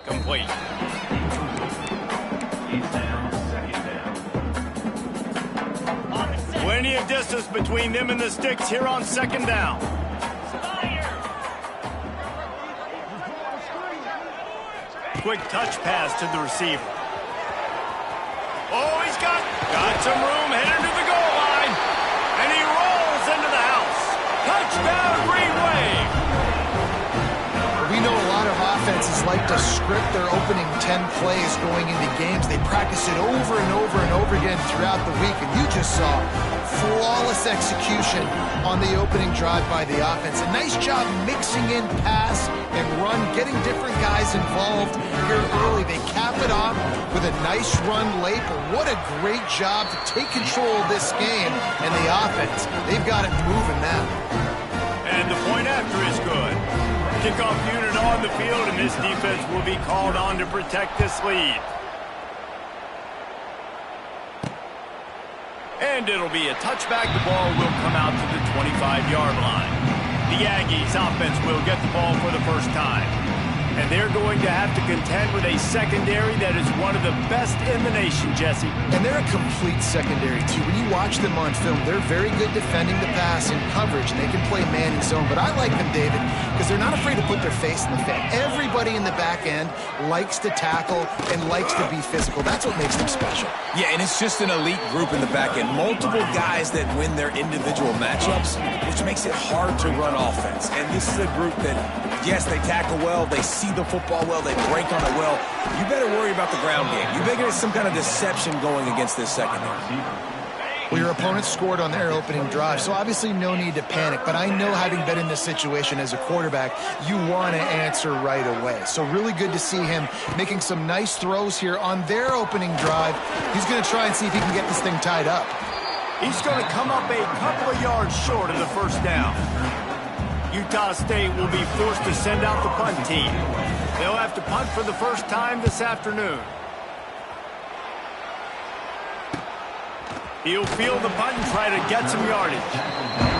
complete. Plenty of distance between them and the sticks here on second down. Quick touch pass to the receiver. Oh, he's got some room, headed to the goal line. And he rolls into the house. Touchdown, Green Wave. We know a lot of offenses like to script their opening 10 plays going into games. They practice it over and over and over again throughout the week, and you just saw flawless execution on the opening drive by the offense. A nice job mixing in pass and run, getting different guys involved here early. They cap it off with a nice run late, but what a great job to take control of this game and the offense. They've got it moving now. And the point after is good. Kickoff unit on the field, and this defense will be called on to protect this lead. And it'll be a touchback. The ball will come out to the 25-yard line. The Aggies offense will get the ball for the first time. And they're going to have to contend with a secondary that is one of the best in the nation, Jesse. And they're a complete secondary, too. When you watch them on film, they're very good defending the pass and coverage, and they can play man and zone. But I like them, David, because they're not afraid to put their face in the fan. Everybody in the back end likes to tackle and likes to be physical. That's what makes them special. Yeah, and it's just an elite group in the back end. Multiple guys that win their individual matchups, which makes it hard to run offense. And this is a group that, yes, they tackle well, they see the football well, they break on it well. You better worry about the ground game. You better get some kind of deception going against this secondary. Well, your opponent scored on their opening drive, so obviously no need to panic. But I know, having been in this situation as a quarterback, you want to answer right away. So really good to see him making some nice throws here on their opening drive. He's going to try and see if he can get this thing tied up. He's going to come up a couple of yards short of the first down. Utah State will be forced to send out the punt team. They'll have to punt for the first time this afternoon. He'll field the punt and try to get some yardage.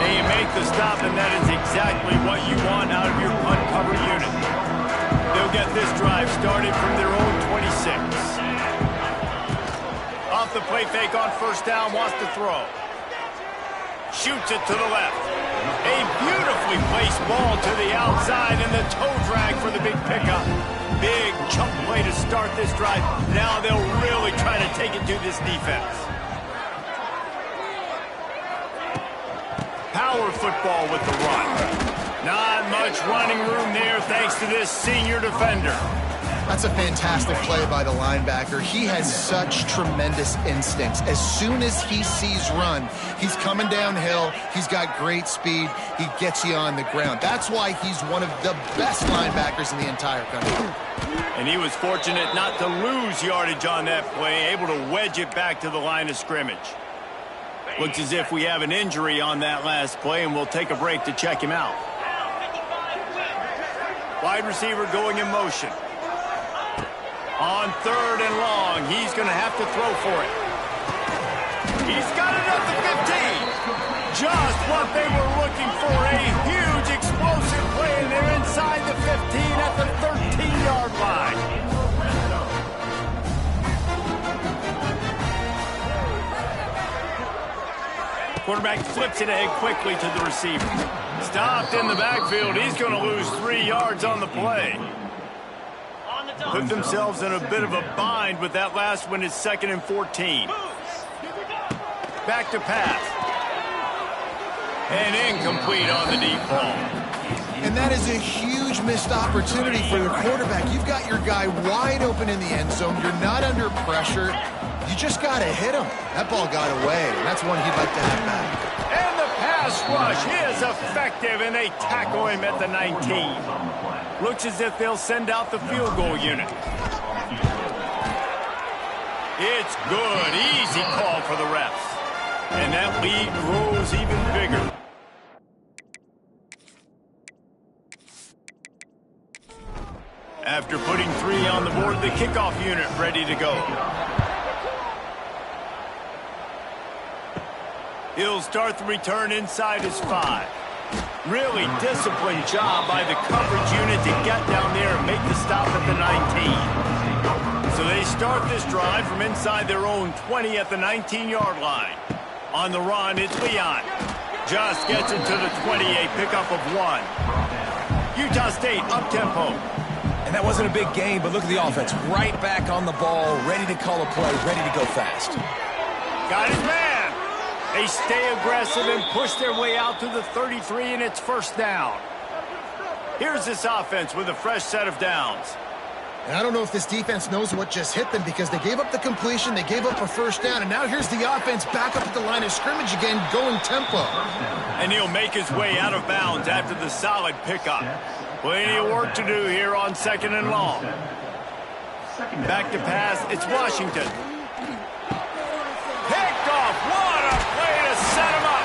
They make the stop, and that is exactly what you want out of your punt cover unit. They'll get this drive started from their own 26. Off the play fake on first down, wants to throw. Shoots it to the left. A beautifully placed ball to the outside, and the toe drag for the big pickup. Big chunk play to start this drive. Now they'll really try to take it to this defense. Power football with the run. Not much running room there thanks to this senior defender. That's a fantastic play by the linebacker. He has such tremendous instincts. As soon as he sees run, he's coming downhill. He's got great speed. He gets you on the ground. That's why he's one of the best linebackers in the entire country. And he was fortunate not to lose yardage on that play, able to wedge it back to the line of scrimmage. Looks as if we have an injury on that last play, and we'll take a break to check him out. Wide receiver going in motion. On third and long, he's going to have to throw for it. He's got it at the 15. Just what they were looking for, a huge explosive play, and they're inside the 15 at the 13-yard line. Quarterback flips it ahead quickly to the receiver. Stopped in the backfield. He's going to lose 3 yards on the play. Put themselves in a bit of a bind with that last one. Is 2nd and 14. Back to pass. And incomplete on the deep ball. And that is a huge missed opportunity for the quarterback. You've got your guy wide open in the end zone. You're not under pressure. You just got to hit him. That ball got away, and that's one he'd like to have back. And the pass rush is effective, and they tackle him at the 19. Looks as if they'll send out the field goal unit. It's good. Easy call for the refs. And that lead grows even bigger. After putting 3 on the board, the kickoff unit ready to go. He'll start the return inside his 5. Really disciplined job by the coverage unit to get down there and make the stop at the 19. So they start this drive from inside their own 20 at the 19-yard line. On the run, it's Leon. Just gets it to the 20, a pickup of 1. Utah State up-tempo. And that wasn't a big gain, but look at the offense. Right back on the ball, ready to call a play, ready to go fast. Got his man. They stay aggressive and push their way out to the 33, and it's first down. Here's this offense with a fresh set of downs. And I don't know if this defense knows what just hit them because they gave up the completion, they gave up a first down, and now here's the offense back up at the line of scrimmage again, going tempo. And he'll make his way out of bounds after the solid pickup. Plenty of work to do here on 2nd and long. Back to pass, it's Washington. Picked off, what a play to set him up.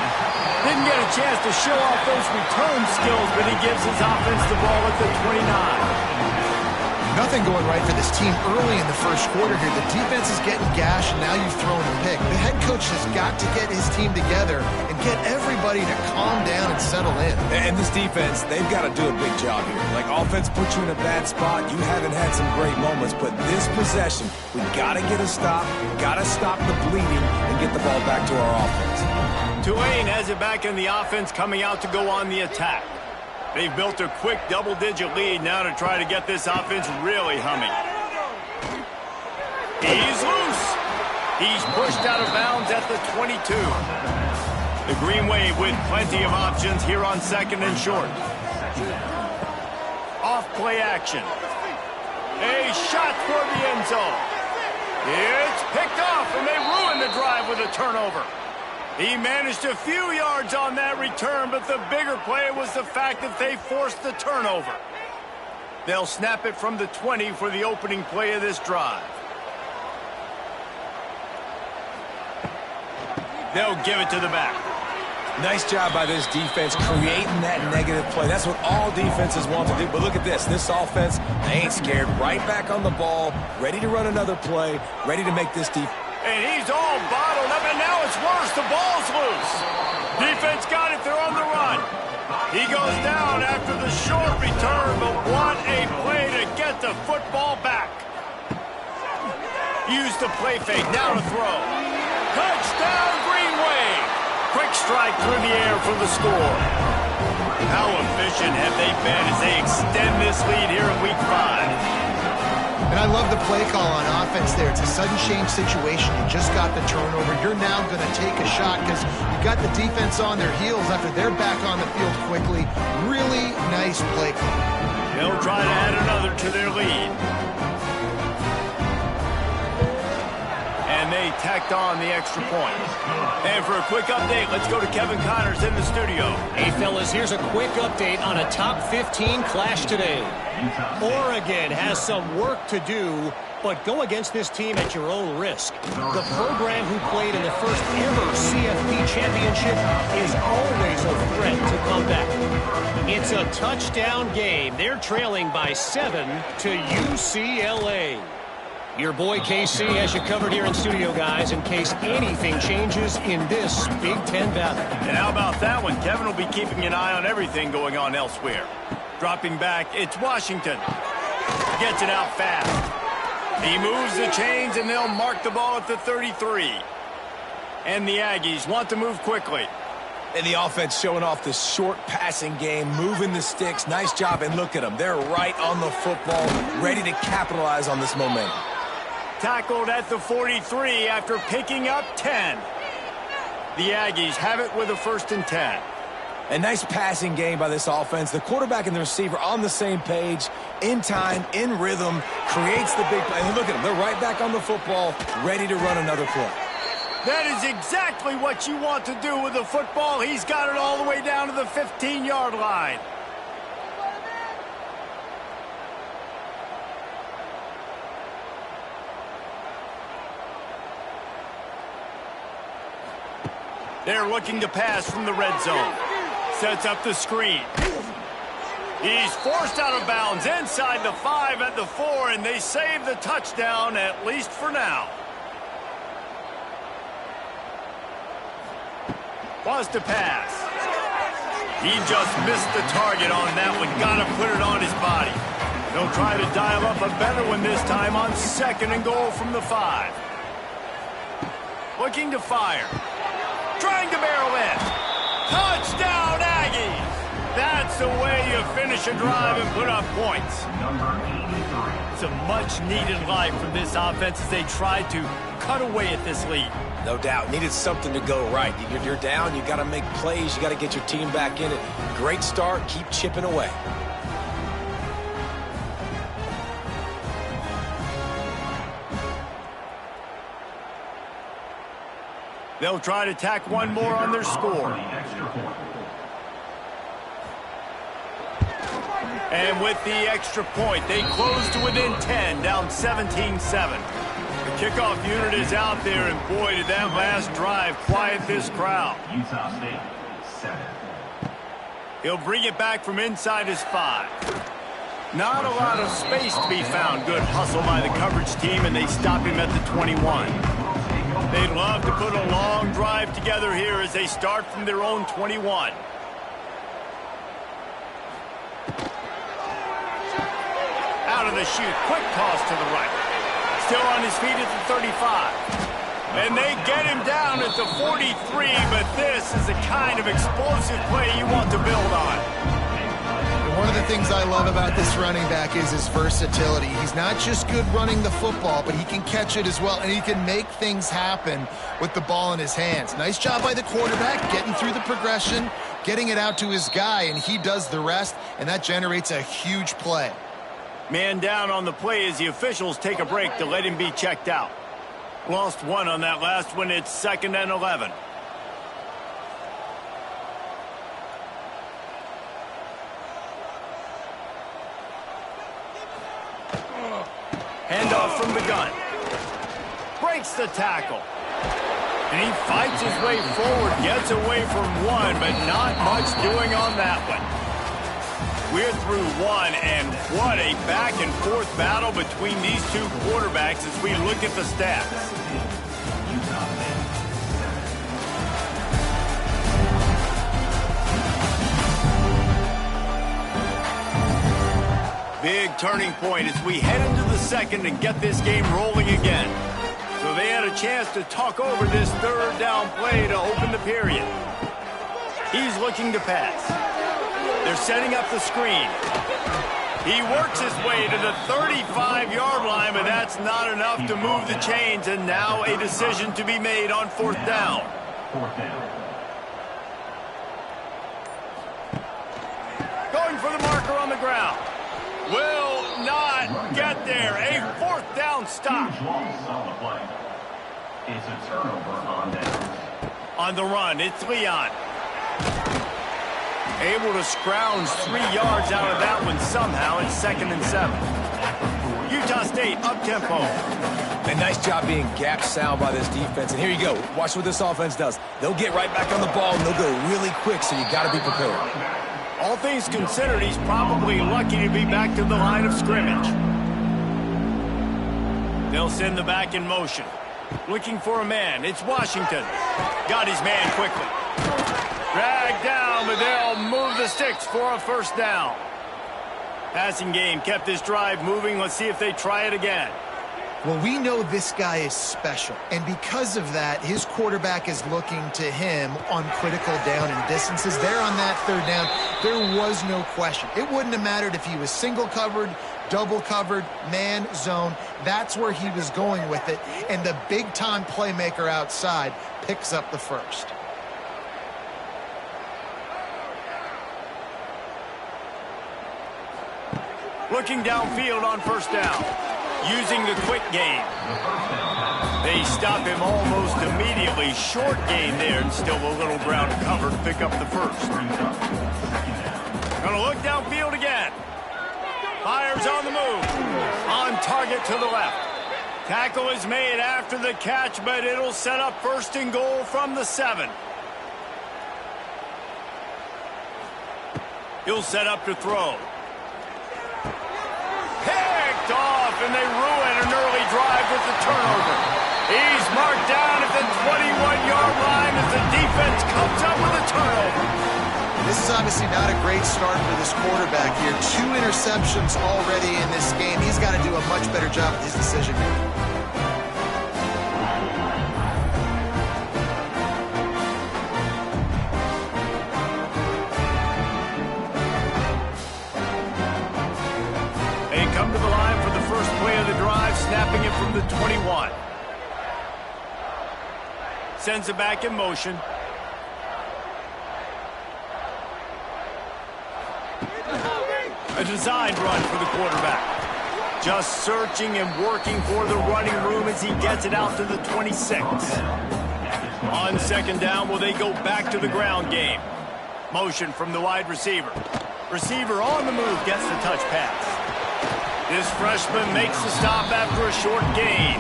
Didn't get a chance to show off those return skills, but he gives his offense the ball at the 29. Nothing going right for this team early in the first quarter here. The defense is getting gashed, and now you've thrown a pick. The head coach has got to get his team together and get everybody to calm down and settle in. And this defense, they've got to do a big job here. Like, offense puts you in a bad spot. You haven't had some great moments, but this possession, we got to get a stop, got to stop the bleeding, and get the ball back to our offense. Tulane has it back in the offense coming out to go on the attack. They've built a quick double-digit lead now to try to get this offense really humming. He's loose. He's pushed out of bounds at the 22. The Green Wave with plenty of options here on 2nd and short. Off play action. A shot for the end zone. It's picked off, and they ruin the drive with a turnover. He managed a few yards on that return, but the bigger play was the fact that they forced the turnover. They'll snap it from the 20 for the opening play of this drive. They'll give it to the back. Nice job by this defense creating that negative play. That's what all defenses want to do. But look at this. This offense, they ain't scared. Right back on the ball, ready to run another play, ready to make this defense. And he's all bottled up, and now it's worse. The ball's loose. Defense got it. They're on the run. He goes down after the short return, but what a play to get the football back. Use the play fake. Now to throw. Touchdown, Green Wave. Quick strike through the air for the score. How efficient have they been as they extend this lead here in Week 5? And I love the play call on offense there. It's a sudden change situation. You just got the turnover. You're now going to take a shot because you got the defense on their heels after they're back on the field quickly. Really nice play call. They'll try to add another to their lead. And they tacked on the extra point. And for a quick update, let's go to Kevin Connors in the studio. Hey, fellas, here's a quick update on a top 15 clash today. Oregon has some work to do, but go against this team at your own risk. The program who played in the first ever CFP championship is always a threat to come back. It's a touchdown game. They're trailing by 7 to UCLA. Your boy KC has you covered here in studio, guys, in case anything changes in this Big Ten battle. And how about that one? Kevin will be keeping an eye on everything going on elsewhere. Dropping back, it's Washington. Gets it out fast. He moves the chains, and they'll mark the ball at the 33. And the Aggies want to move quickly. And the offense showing off the short passing game, moving the sticks. Nice job, and look at them. They're right on the football, ready to capitalize on this momentum. Tackled at the 43 after picking up 10. The Aggies have it with a 1st and 10. A nice passing game by this offense. The quarterback and the receiver on the same page, in time, in rhythm, creates the big play. And look at them. They're right back on the football, ready to run another play. That is exactly what you want to do with the football. He's got it all the way down to the 15-yard line. They're looking to pass from the red zone. Sets up the screen. He's forced out of bounds inside the 5 at the 4, and they save the touchdown, at least for now. Wants to pass. He just missed the target on that one. Got to put it on his body. They'll try to dial up a better one this time on 2nd and goal from the 5. Looking to fire. Trying to barrel in. Touchdown, Aggies! That's the way you finish a drive and put up points. It's a much-needed life from this offense as they try to cut away at this lead. No doubt. Needed something to go right. You're down. You got to make plays. You got to get your team back in it. Great start. Keep chipping away. They'll try to tack one more on their score. And with the extra point, they close to within 10, down 17-7. The kickoff unit is out there, and boy, did that last drive quiet this crowd. Utah State, 7. He'll bring it back from inside his 5. Not a lot of space to be found. Good hustle by the coverage team, and they stop him at the 21. They'd love to put a long drive together here as they start from their own 21. Out of the chute, quick toss to the right. Still on his feet at the 35. And they get him down at the 43, but this is the kind of explosive play you want to build on. One of the things I love about this running back is his versatility. He's not just good running the football, but he can catch it as well, and he can make things happen with the ball in his hands. Nice job by the quarterback, getting through the progression, getting it out to his guy, and he does the rest, and that generates a huge play. Man down on the play as the officials take a break to let him be checked out. Lost one on that last one. It's 2nd and 11. Handoff from the gun. Breaks the tackle. And he fights his way forward, gets away from one, but not much doing on that one. We're through one, and what a back-and-forth battle between these two quarterbacks as we look at the stats. Big turning point as we head into the 2nd and get this game rolling again. So they had a chance to talk over this 3rd down play to open the period. He's looking to pass. They're setting up the screen. He works his way to the 35-yard line, but that's not enough to move the chains, and now a decision to be made on 4th down. 4th down. Going for the marker on the ground. Will not get there. A 4th down stop. Huge loss on the play. It's a turnover on downs. On the run, it's Leon. Able to scrounge 3 yards out of that one somehow. It's 2nd and 7. Utah State up-tempo. And nice job being gap sound by this defense. And here you go. Watch what this offense does. They'll get right back on the ball, and they'll go really quick, so you got to be prepared. All things considered, he's probably lucky to be back to the line of scrimmage. They'll send the back in motion. Looking for a man. It's Washington. Got his man quickly. Dragged down, but they'll move the sticks for a 1st down. Passing game kept this drive moving. Let's see if they try it again. Well, we know this guy is special, and because of that, his quarterback is looking to him on critical down and distances. There on that 3rd down, there was no question. It wouldn't have mattered if he was single covered, double covered, man, zone. That's where he was going with it, and the big-time playmaker outside picks up the 1st. Looking downfield on 1st down. Using the quick game. They stop him almost immediately. Short gain there, and still a little ground to cover to pick up the 1st. Gonna look downfield again. Fires on the move. On target to the left. Tackle is made after the catch, but it'll set up 1st and goal from the 7. He'll set up to throw. Picked off, and they ruin an early drive with the turnover. He's marked down at the 21-yard line as the defense comes up with a turnover. This is obviously not a great start for this quarterback here. 2 interceptions already in this game. He's got to do a much better job with his decision making. They come to the line for the first play of the drive, snapping it from the 21. Sends it back in motion. A designed run for the quarterback. Just searching and working for the running room as he gets it out to the 26. On second down, will they go back to the ground game? Motion from the wide receiver. Receiver on the move, gets the touch pass. This freshman makes the stop after a short gain.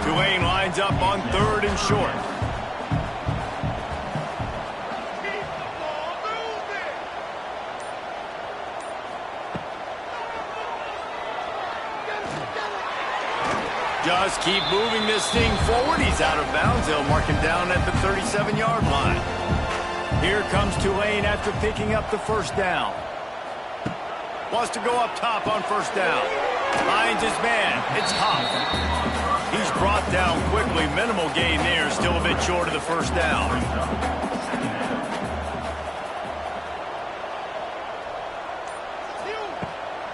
Tulane lines up on 3rd and short. Just keep moving this thing forward. He's out of bounds. They'll mark him down at the 37-yard line. Here comes Tulane after picking up the first down. Wants to go up top on first down. Finds his man. It's Huff. He's brought down quickly. Minimal gain there. Still a bit short of the first down.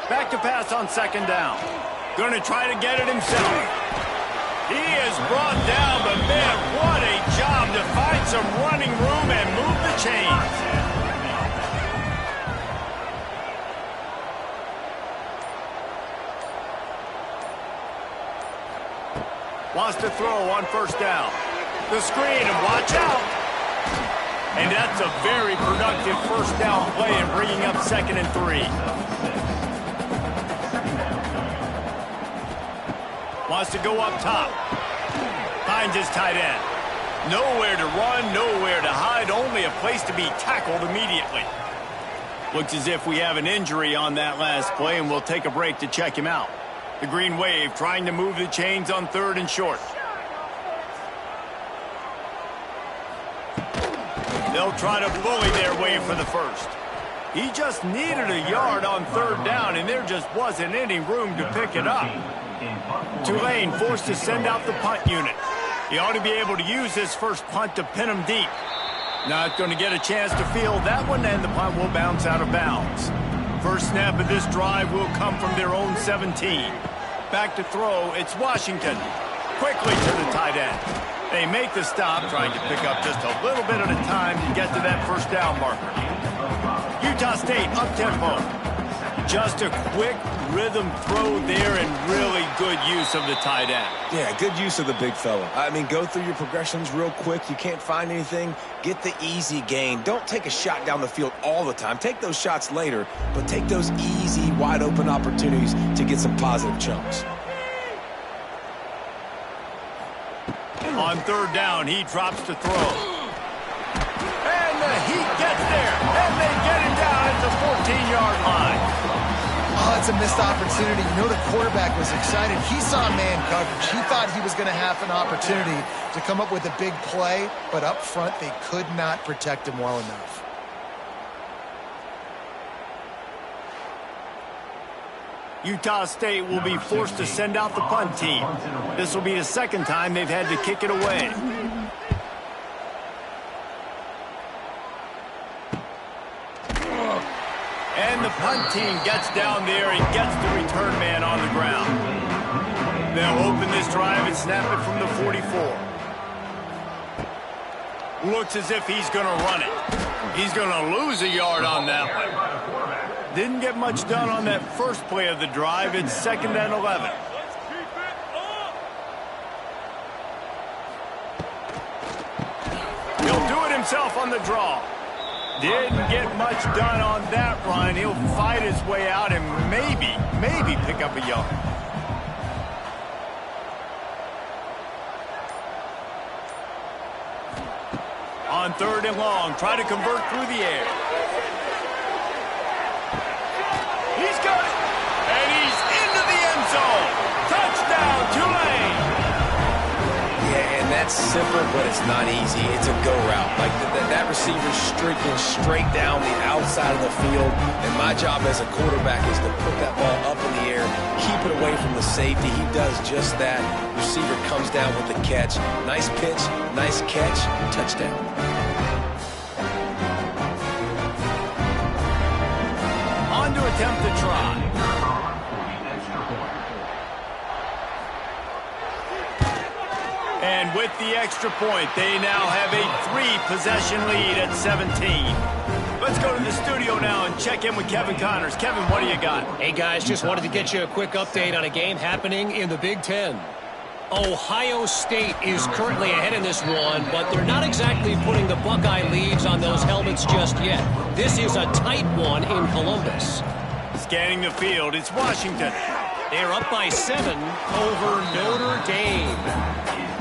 Back to pass on second down. Going to try to get it himself. He is brought down, but man, what a job to find some running room and move the chains. Wants to throw on first down. The screen, and watch out. And that's a very productive first down play and bringing up 2nd and 3. Wants to go up top. Finds his tight end. Nowhere to run, nowhere to hide, only a place to be tackled immediately. Looks as if we have an injury on that last play, and we'll take a break to check him out. The Green Wave trying to move the chains on 3rd and short. They'll try to bully their way for the first. He just needed a yard on 3rd down, and there just wasn't any room to pick it up. Tulane forced to send out the punt unit. He ought to be able to use this first punt to pin him deep. Not going to get a chance to field that one, and the punt will bounce out of bounds. First snap of this drive will come from their own 17. Back to throw, it's Washington. Quickly to the tight end. They make the stop, trying to pick up just a little bit at a time to get to that first down marker. Utah State up-tempo. Just a quick rhythm throw there and really good use of the tight end. Yeah, good use of the big fella. I mean, go through your progressions real quick. You can't find anything, get the easy gain. Don't take a shot down the field all the time. Take those shots later, but take those easy, wide-open opportunities to get some positive chunks. On 3rd down, he drops to throw. And the Heat gets there, and they get him down at the 14-yard line. Oh, it's a missed opportunity. You know the quarterback was excited. He saw man coverage. He thought he was going to have an opportunity to come up with a big play, but up front they could not protect him well enough. Utah State will be forced to send out the punt team. This will be the 2nd time they've had to kick it away. And the punt team gets down there and gets the return man on the ground. They'll open this drive and snap it from the 44. Looks as if he's going to run it. He's going to lose a yard on that one. Didn't get much done on that first play of the drive. It's 2nd and 11. He'll do it himself on the draw. Didn't get much done on that run. He'll fight his way out and maybe pick up a yard. On 3rd and long, try to convert through the air. He's got it, and he's into the end zone. Touchdown, Tulane. Yeah, and that's simple, but it's not easy. It's a go route. Like that receiver's streaking straight down the outside of the field, and my job as a quarterback is to put that ball up in the air, keep it away from the safety. He does just that. Receiver comes down with the catch. Nice pitch, nice catch, touchdown. On to attempt the try. And with the extra point, they now have a 3-possession lead at 17. Let's go to the studio now and check in with Kevin Connors. Kevin, what do you got? Hey, guys, just wanted to get you a quick update on a game happening in the Big Ten. Ohio State is currently ahead in this one, but they're not exactly putting the Buckeye leads on those helmets just yet. This is a tight one in Columbus. Scanning the field, it's Washington. They're up by 7 over Notre Dame.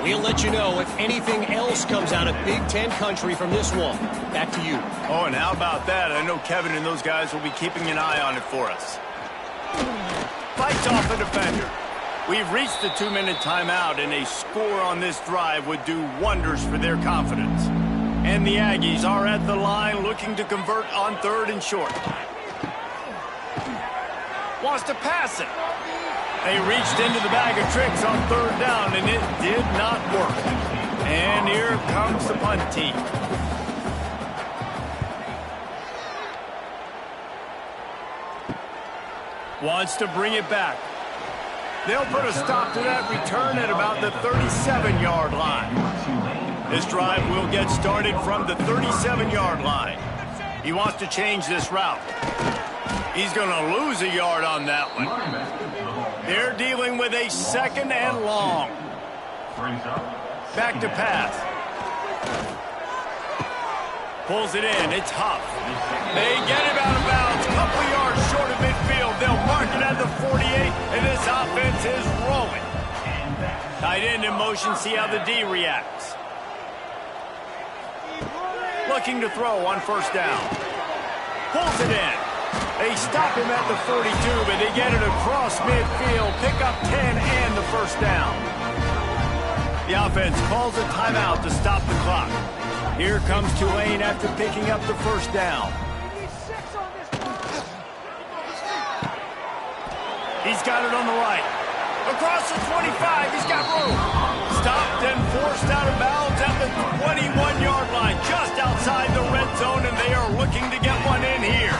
We'll let you know if anything else comes out of Big Ten country from this one. Back to you. Oh, and how about that? I know Kevin and those guys will be keeping an eye on it for us. Fights off a defender. We've reached the 2-minute timeout, and a score on this drive would do wonders for their confidence. And the Aggies are at the line looking to convert on 3rd and short. Wants to pass it. They reached into the bag of tricks on 3rd down, and it did not work. And here comes the punt team. Wants to bring it back. They'll put a stop to that return at about the 37-yard line. This drive will get started from the 37-yard line. He wants to change this route. He's going to lose a yard on that one. They're dealing with a 2nd and long. Back to pass. Pulls it in. It's Huff. They get him out of bounds. Couple yards short of midfield. They'll mark it at the 48, and this offense is rolling. Tight end in motion. See how the D reacts. Looking to throw on 1st down. Pulls it in. They stop him at the 42, but they get it across midfield. Pick up 10 and the 1st down. The offense calls a timeout to stop the clock. Here comes Tulane after picking up the 1st down. He's got it on the right. Across the 25, he's got room. Stopped and forced out of bounds at the 21-yard line, just outside the red zone, and they are looking to get one in here.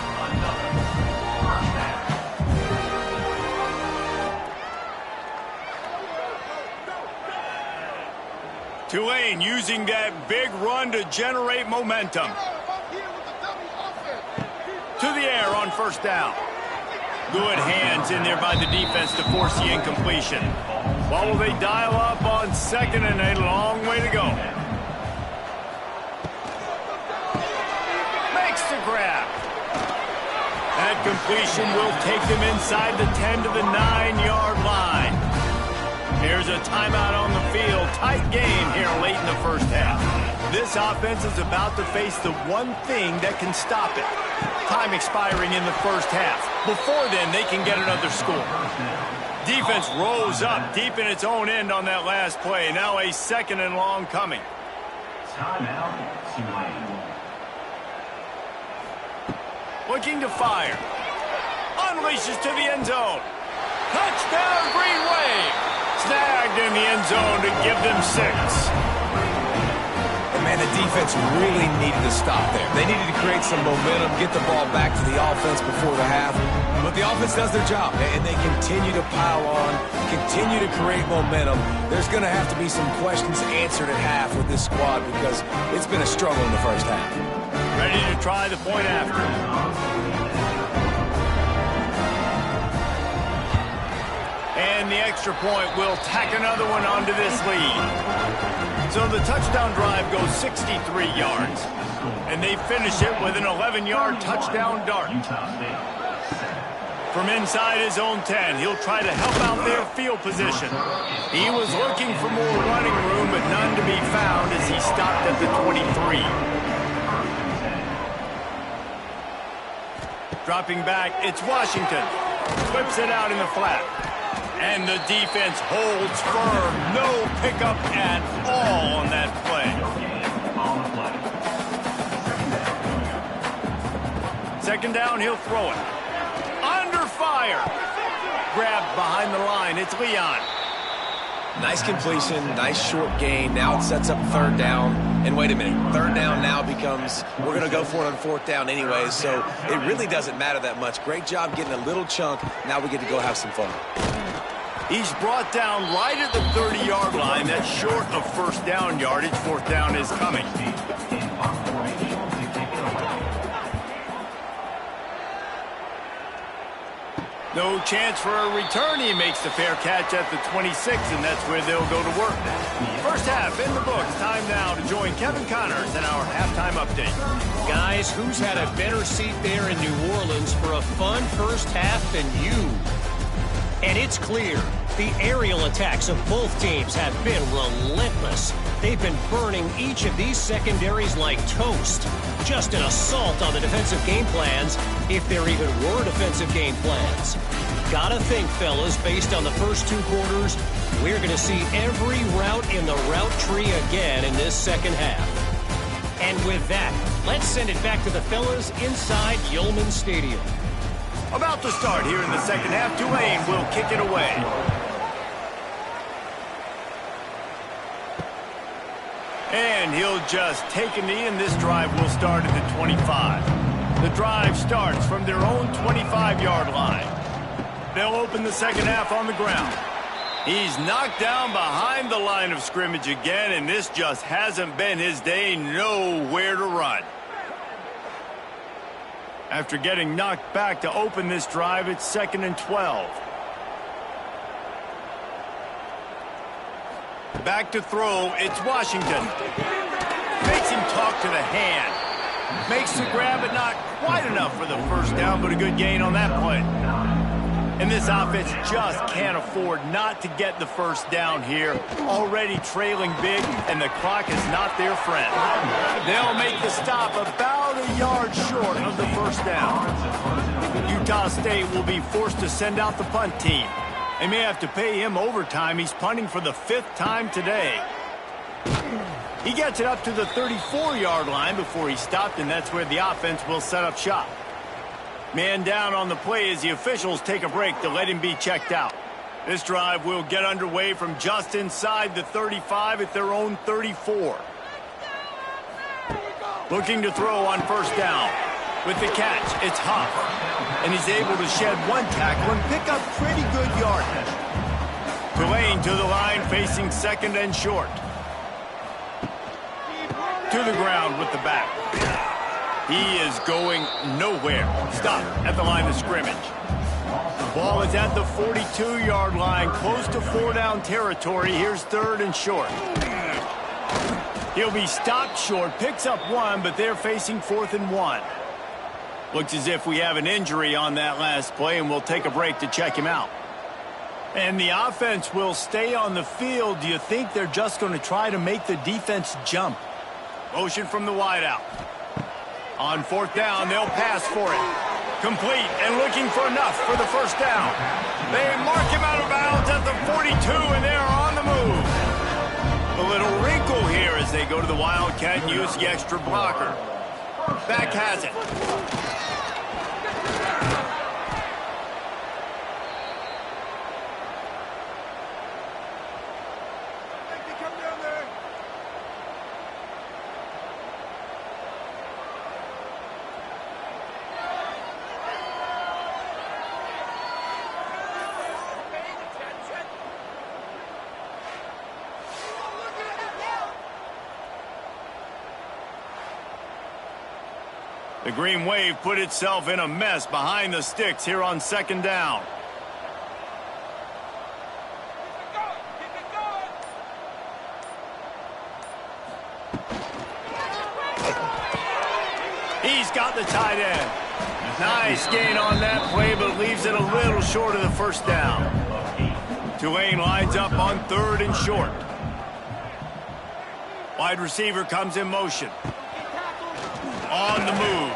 Tulane using that big run to generate momentum. To the air on 1st down. Good hands in there by the defense to force the incompletion. What will they dial up on 2nd and a long way to go? Makes the grab. That completion will take them inside the 10 to the 9-yard line. Here's a timeout on the field. Tight game here late in the 1st half. This offense is about to face the one thing that can stop it. Time expiring in the 1st half. Before then, they can get another score. Defense rose up deep in its own end on that last play. Now a 2nd and long coming. Timeout, Tulane. Looking to fire. Unleashes to the end zone. Touchdown, Green Wave. Snagged in the end zone to give them 6. And man, the defense really needed to stop there. They needed to create some momentum, get the ball back to the offense before the half. But the offense does their job, and they continue to pile on, continue to create momentum. There's going to have to be some questions answered at half with this squad because it's been a struggle in the 1st half. Ready to try the point after. And the extra point will tack another one onto this lead. So the touchdown drive goes 63 yards. And they finish it with an 11-yard touchdown dart. From inside his own 10, he'll try to help out their field position. He was looking for more running room, but none to be found as he stopped at the 23. Dropping back, it's Washington. Flips it out in the flat. And the defense holds firm. No pickup at all on that play. Second down, he'll throw it. Under fire. Grabbed behind the line. It's Leon. Nice completion, nice short gain. Now it sets up third down. And wait a minute, third down now becomes, we're going to go for it on fourth down anyways, so it really doesn't matter that much. Great job getting a little chunk. Now we get to go have some fun. He's brought down right at the 30-yard line. That's short of first down yardage. Fourth down is coming. No chance for a return. He makes the fair catch at the 26, and that's where they'll go to work. First half in the books. Time now to join Kevin Connors in our halftime update. Guys, who's had a better seat there in New Orleans for a fun first half than you? And it's clear, the aerial attacks of both teams have been relentless. They've been burning each of these secondaries like toast. Just an assault on the defensive game plans, if there even were defensive game plans. Gotta think, fellas, based on the first two quarters, we're going to see every route in the route tree again in this second half. And with that, let's send it back to the fellas inside Yulman Stadium. About to start here in the second half, Tulane will kick it away. And he'll just take a knee, and this drive will start at the 25. The drive starts from their own 25-yard line. They'll open the second half on the ground. He's knocked down behind the line of scrimmage again, and this just hasn't been his day. Nowhere to run. After getting knocked back to open this drive, it's 2nd and 12. Back to throw, it's Washington. Makes him talk to the hand. Makes the grab, but not quite enough for the first down, but a good gain on that play. And this offense just can't afford not to get the first down here. Already trailing big, and the clock is not their friend. They'll make the stop about a yard short of the first down. Utah State will be forced to send out the punt team. They may have to pay him overtime. He's punting for the 5th time today. He gets it up to the 34-yard line before he stopped, and that's where the offense will set up shop. Man down on the play as the officials take a break to let him be checked out. This drive will get underway from just inside the 35 at their own 34. Looking to throw on first down. With the catch, it's Huff. And he's able to shed one tackle and pick up pretty good yardage. Tulane to the line, facing 2nd and short. To the ground with the back. He is going nowhere. Stop at the line of scrimmage. The ball is at the 42-yard line, close to 4-down territory. Here's 3rd and short. He'll be stopped short, picks up 1, but they're facing 4th and 1. Looks as if we have an injury on that last play, and we'll take a break to check him out. And the offense will stay on the field. Do you think they're just going to try to make the defense jump? Motion from the wideout. On 4th down, they'll pass for it. Complete and looking for enough for the first down. They mark him out of bounds at the 42, and they're on the move. A little wrinkle here as they go to the Wildcat and use the extra blocker. Back has it. The Green Wave put itself in a mess behind the sticks here on 2nd down. He's got the tight end. Nice gain on that play, but leaves it a little short of the first down. Tulane lines up on 3rd and short. Wide receiver comes in motion. On the move.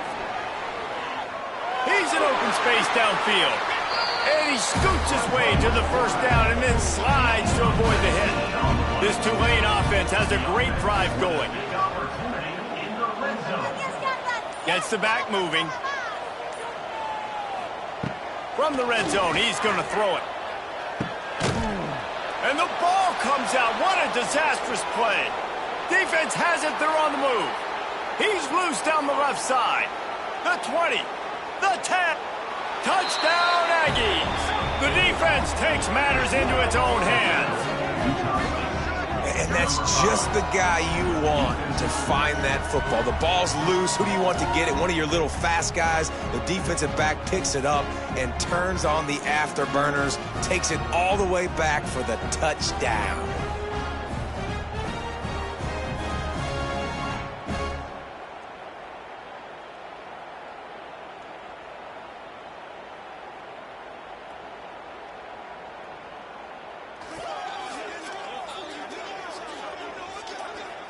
He's in open space downfield. And he scoots his way to the first down and then slides to avoid the hit. This Tulane offense has a great drive going. Gets the back moving. From the red zone, he's going to throw it. And the ball comes out. What a disastrous play. Defense has it. They're on the move. He's loose down the left side. The 20. The 10. Touchdown, Aggies. The defense takes matters into its own hands. And that's just the guy you want to find that football. The ball's loose. Who do you want to get it? One of your little fast guys. The defensive back picks it up and turns on the afterburners, takes it all the way back for the touchdown.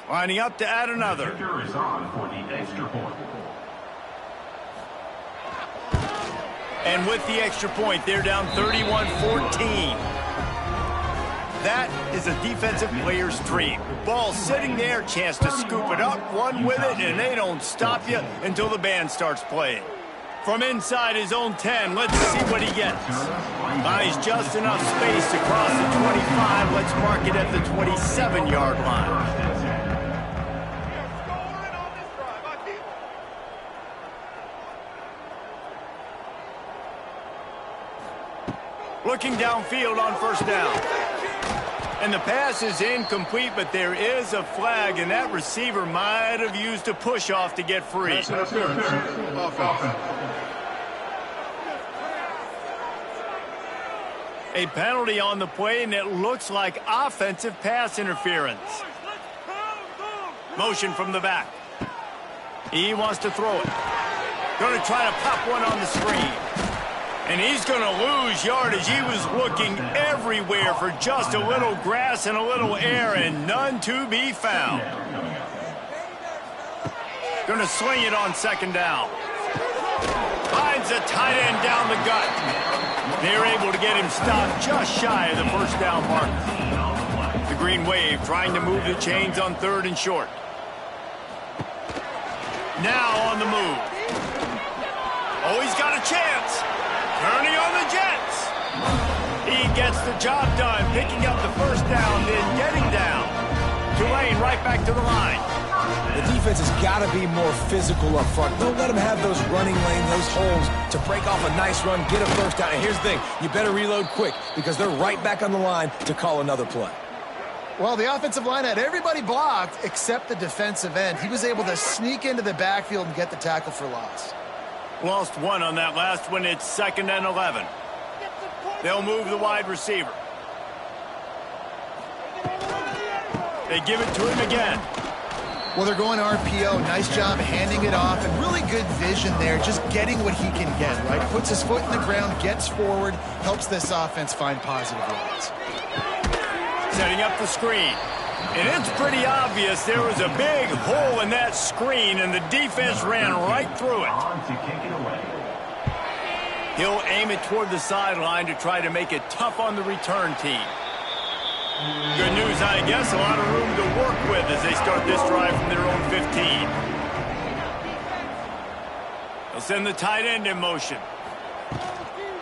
Lining up to add another. Victor is on for the extra point. And with the extra point, they're down 31-14. That is a defensive player's dream. Ball sitting there, chance to scoop it up, run with it, and they don't stop you until the band starts playing. From inside his own 10, let's see what he gets. Buys just enough space to cross the 25. Let's mark it at the 27-yard line. Looking downfield on first down. And the pass is incomplete, but there is a flag, and that receiver might have used a push-off to get free. A penalty on the play, and it looks like offensive pass interference. Motion from the back. He wants to throw it. Going to try to pop one on the screen. And he's going to lose yardage. He was looking everywhere for just a little grass and a little air, and none to be found. Going to sling it on second down. Finds a tight end down the gut. They're able to get him stopped just shy of the first down marker. The Green Wave trying to move the chains on third and short. Now on the move. Oh, he's got a chance. Turning on the Jets. He gets the job done, picking up the first down, then getting down. Tulane right back to the line. The defense has got to be more physical up front. Don't let them have those running lanes, those holes to break off a nice run, get a first down. And here's the thing, you better reload quick because they're right back on the line to call another play. Well, the offensive line had everybody blocked except the defensive end. He was able to sneak into the backfield and get the tackle for loss. Lost one on that last one. It's 2nd and 11. They'll move the wide receiver. They give it to him again. Well, they're going RPO. Nice job handing it off, and really good vision there, just getting what he can get, right? Puts his foot in the ground, gets forward, helps this offense find positive yards. Setting up the screen. And it's pretty obvious there was a big hole in that screen, and the defense ran right through it. He'll aim it toward the sideline to try to make it tough on the return team. Good news, I guess, a lot of room to work with as they start this drive from their own 15. They'll send the tight end in motion.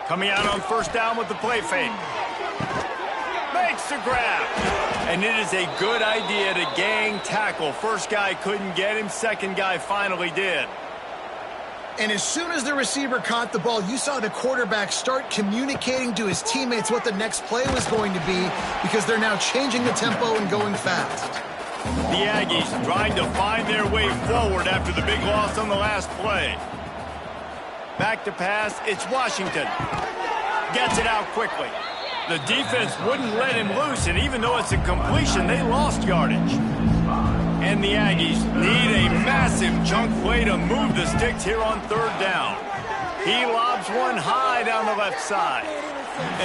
Coming out on first down with the play fake. Makes the grab. And it is a good idea to gang tackle. First guy couldn't get him. Second guy finally did. And as soon as the receiver caught the ball, you saw the quarterback start communicating to his teammates what the next play was going to be because they're now changing the tempo and going fast. The Aggies trying to find their way forward after the big loss on the last play. Back to pass. It's Washington. Gets it out quickly. The defense wouldn't let him loose, and even though it's a completion, they lost yardage. And the Aggies need a massive chunk play to move the sticks here on third down. He lobs one high down the left side.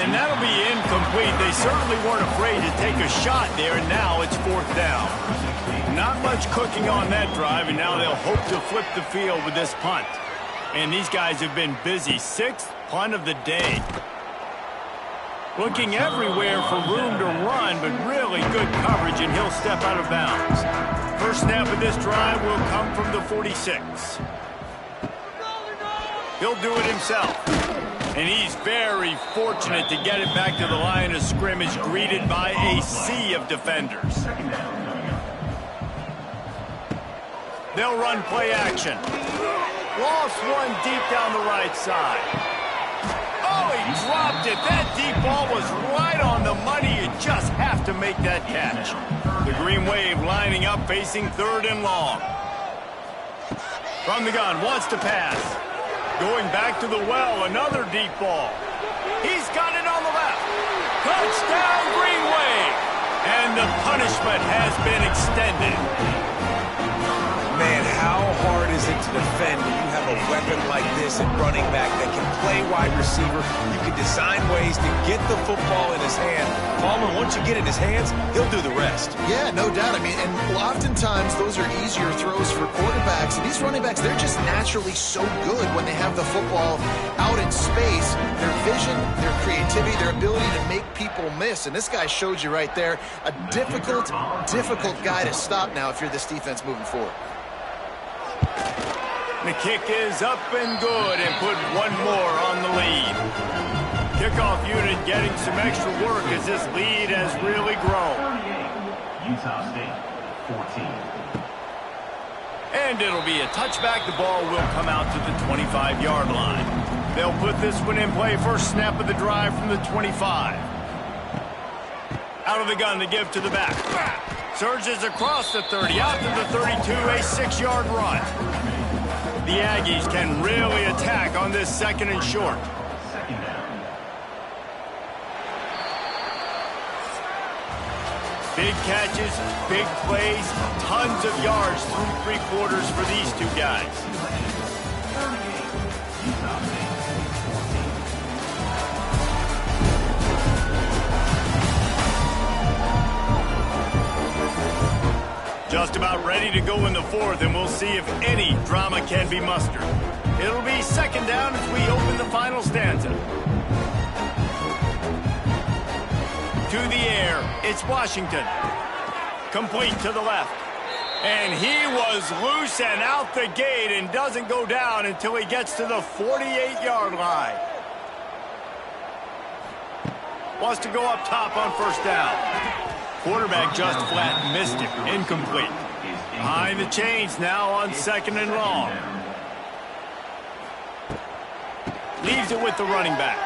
And that'll be incomplete. They certainly weren't afraid to take a shot there, and now it's fourth down. Not much cooking on that drive, and now they'll hope to flip the field with this punt. And these guys have been busy. 6th punt of the day. Looking everywhere for room to run, but really good coverage, and he'll step out of bounds. First snap of this drive will come from the 46. He'll do it himself. And he's very fortunate to get it back to the line of scrimmage, greeted by a sea of defenders. They'll run play action. Lost one deep down the right side. Oh, he dropped it. That deep ball was right on the money. You just have to make that catch. The Green Wave lining up, facing 3rd and long. From the gun, wants to pass. Going back to the well, another deep ball. He's got it on the left. Touchdown, Green Wave. And the punishment has been extended. Man, how hard is it to defend when you have a weapon like this at running back that can play wide receiver? You can design ways to get the football in his hand. Palmer, once you get it in his hands, he'll do the rest. Yeah, no doubt. I mean, and oftentimes those are easier throws for quarterbacks. And these running backs, they're just naturally so good when they have the football out in space. Their vision, their creativity, their ability to make people miss. And this guy showed you right there, a difficult guy to stop now if you're this defense moving forward. The kick is up and good, and put one more on the lead. Kickoff unit getting some extra work as this lead has really grown. 38, Utah State, 14. And it'll be a touchback. The ball will come out to the 25-yard line. They'll put this one in play. First snap of the drive from the 25. Out of the gun to give to the back. Surges across the 30, out to the 32, a 6-yard run. The Aggies can really attack on this 2nd and short. Second down. Big catches, big plays, tons of yards through 3 quarters for these two guys. 38, Utah State, 14. Just about ready to go in the 4th, and we'll see if any drama can be mustered. It'll be 2nd down as we open the final stanza. To the air, it's Washington. Complete to the left. And he was loose and out the gate and doesn't go down until he gets to the 48-yard line. Wants to go up top on 1st down. Quarterback just flat missed him. Incomplete. Behind the chains now on 2nd and long. Leaves it with the running back.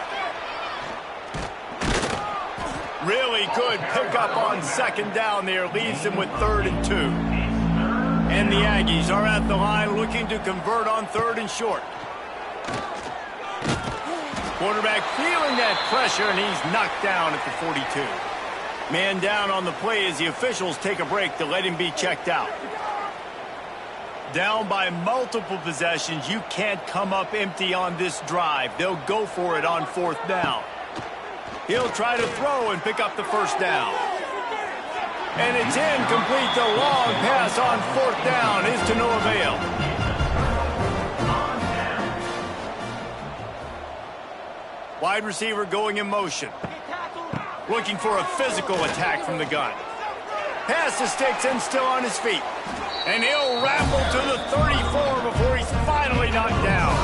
Really good pickup on 2nd down there. Leaves him with 3rd and 2. And the Aggies are at the line looking to convert on 3rd and short. Quarterback feeling that pressure, and he's knocked down at the 42. Man down on the play as the officials take a break to let him be checked out. Down by multiple possessions, you can't come up empty on this drive. They'll go for it on 4th down. He'll try to throw and pick up the 1st down. And it's incomplete. The long pass on 4th down is to no avail. Wide receiver going in motion. Looking for a physical attack from the gun. Pass the sticks and still on his feet. And he'll ramble to the 34 before he's finally knocked down.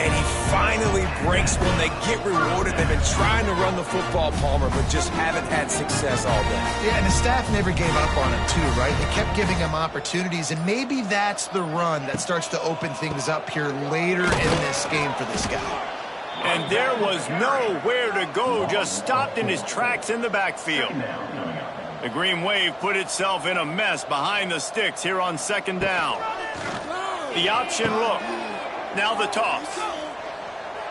And he finally breaks when they get rewarded. They've been trying to run the football, Palmer, but just haven't had success all day. Yeah, and the staff never gave up on him, too, right? They kept giving him opportunities, and maybe that's the run that starts to open things up here later in this game for this guy. And there was nowhere to go, just stopped in his tracks in the backfield. The Green Wave put itself in a mess behind the sticks here on 2nd down. The option look. Now the toss.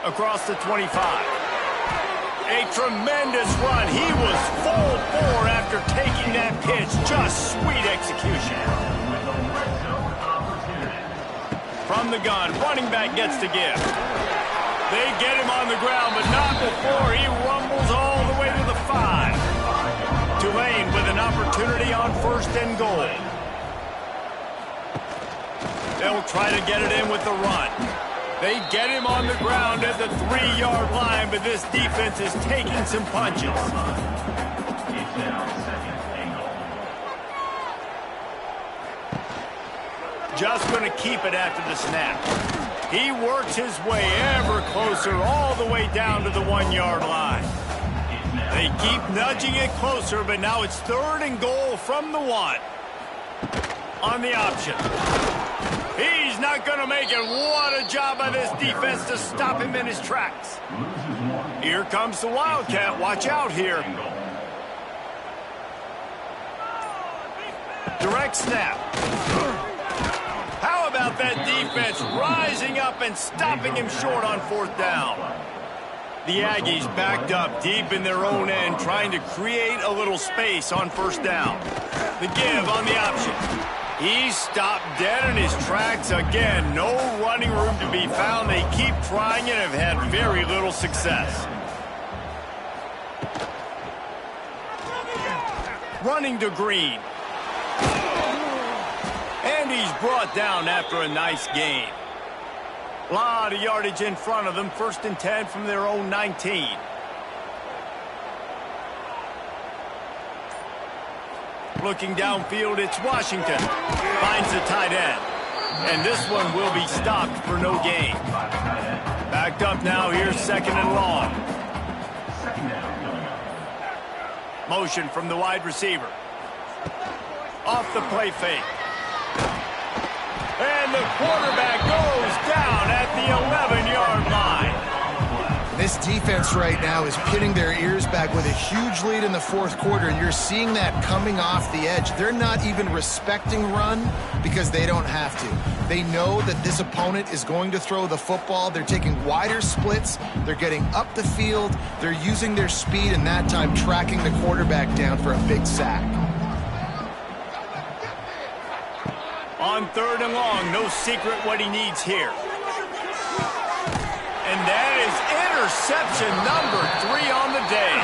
Across the 25. A tremendous run. He was full bore after taking that pitch. Just sweet execution. From the gun, running back gets to give. They get him on the ground, but not before he rumbles all the way to the 5. Tulane with an opportunity on 1st and goal. They'll try to get it in with the run. They get him on the ground at the 3-yard line, but this defense is taking some punches. Just going to keep it after the snap. He works his way ever closer all the way down to the 1-yard line. They keep nudging it closer, but now it's 3rd and goal from the 1. On the option. He's not going to make it. What a job by this defense to stop him in his tracks. Here comes the Wildcat. Watch out here. Direct snap. How about that defense rising up and stopping him short on 4th down? The Aggies backed up deep in their own end, trying to create a little space on 1st down. The give on the option. He's stopped dead in his tracks again. No running room to be found. They keep trying and have had very little success. Running to Green. And he's brought down after a nice gain. A lot of yardage in front of them. 1st and 10 from their own 19. Looking downfield, it's Washington. Finds the tight end. And this one will be stopped for no gain. Backed up now, here's 2nd and long. Motion from the wide receiver. Off the play fake. And the quarterback goes down at the 11-yard line. This defense right now is pitting their ears back with a huge lead in the 4th quarter, and you're seeing that coming off the edge. They're not even respecting run because they don't have to. They know that this opponent is going to throw the football. They're taking wider splits. They're getting up the field. They're using their speed, and that time tracking the quarterback down for a big sack. On 3rd and long, no secret what he needs here. And that is interception number 3 on the day.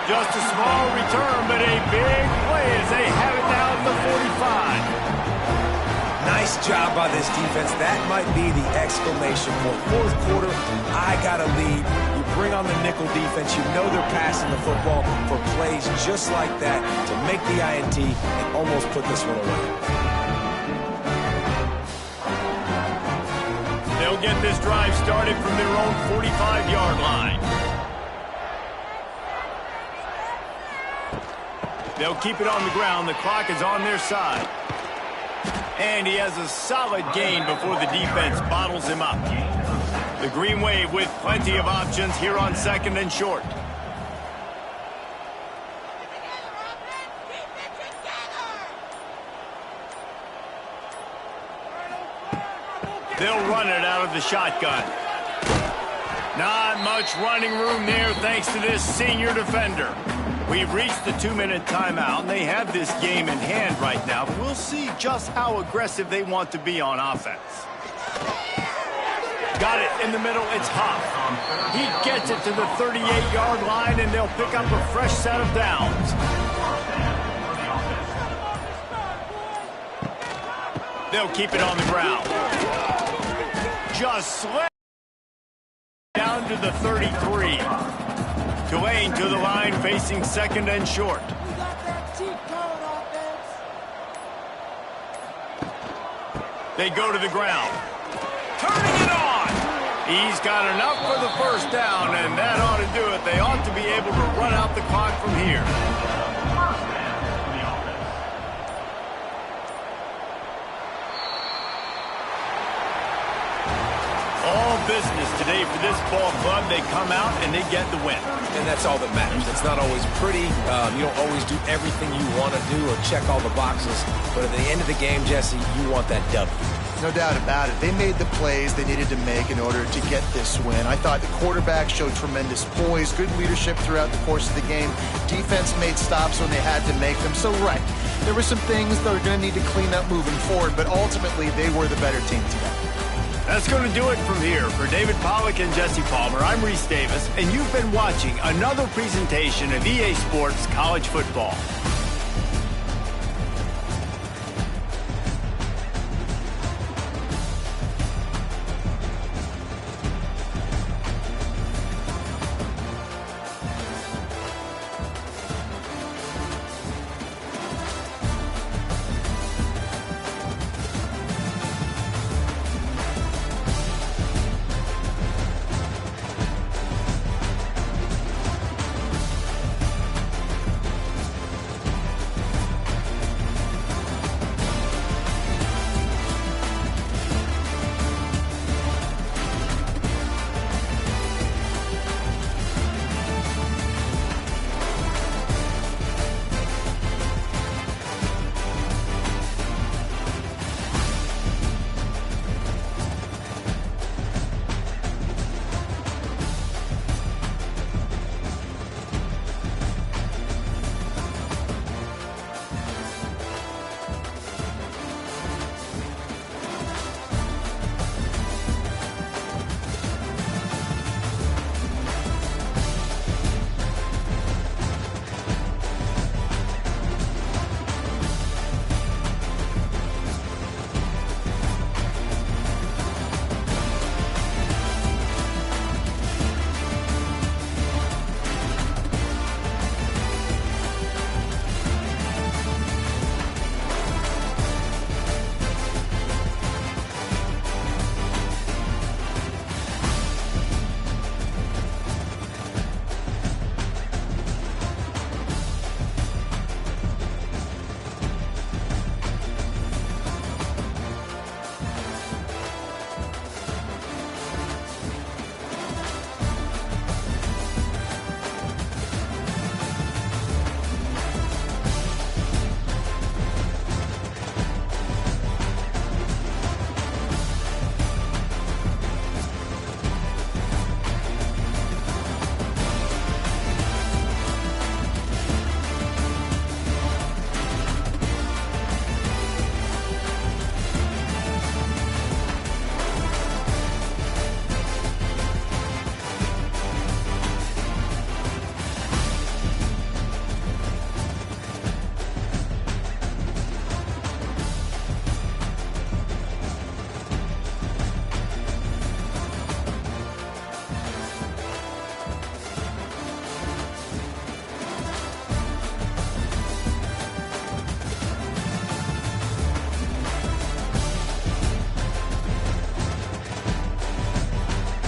Just a small return, but a big play as they have it now at the 45. Nice job by this defense. That might be the exclamation point. 4th quarter, I got a lead. You bring on the nickel defense. You know they're passing the football for plays just like that to make the INT and almost put this one away. They'll get this drive started from their own 45-yard line. They'll keep it on the ground. The clock is on their side. And he has a solid gain before the defense bottles him up. The Green Wave with plenty of options here on 2nd and short. They'll run it out of the shotgun. Not much running room there thanks to this senior defender. We've reached the 2-minute timeout, and they have this game in hand right now. We'll see just how aggressive they want to be on offense. Got it in the middle. It's Huff. He gets it to the 38-yard line, and they'll pick up a fresh set of downs. They'll keep it on the ground. Just slid down to the 33. Tulane to the line, facing 2nd and short. They go to the ground. Turning it on. He's got enough for the 1st down, and that ought to do it. They ought to be able to run out the clock from here. All business today for this ball club. They come out and they get the win. And that's all that matters. It's not always pretty. You don't always do everything you want to do or check all the boxes. But at the end of the game, Jesse, you want that W. No doubt about it. They made the plays they needed to make in order to get this win. I thought the quarterback showed tremendous poise, good leadership throughout the course of the game. Defense made stops when they had to make them. So, right, there were some things that are going to need to clean up moving forward, but ultimately they were the better team today. That's going to do it from here. For David Pollack and Jesse Palmer, I'm Reese Davis, and you've been watching another presentation of EA Sports College Football.